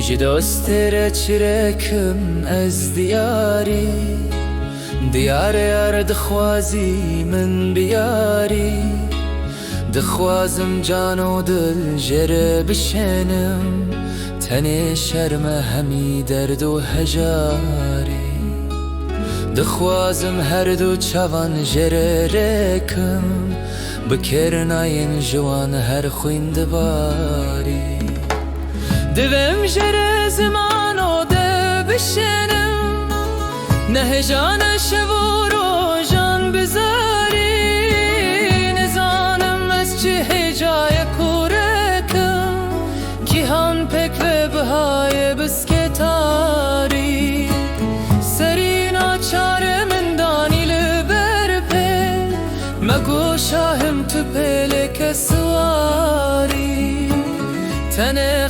ji dostê re çirekim ez diyarî Diyarê yar dixwazî min biyarî Dixwazim can û dil jê re bişênim Tenê şerme hemî derd û hejarî Dixwazim her du çavan jê re rêkim Bikirnayên ji wan her xwîndibarî Divêm jê re ziman û de bişênim Ne heja ne şev û rojan bizarî Nizanim ez çi hêcayek û rekim Kîhan pek ve bihayê biskêtarî Serî naçare min danî li ber pê Mego şahim tu pêlêke siwarî Tenê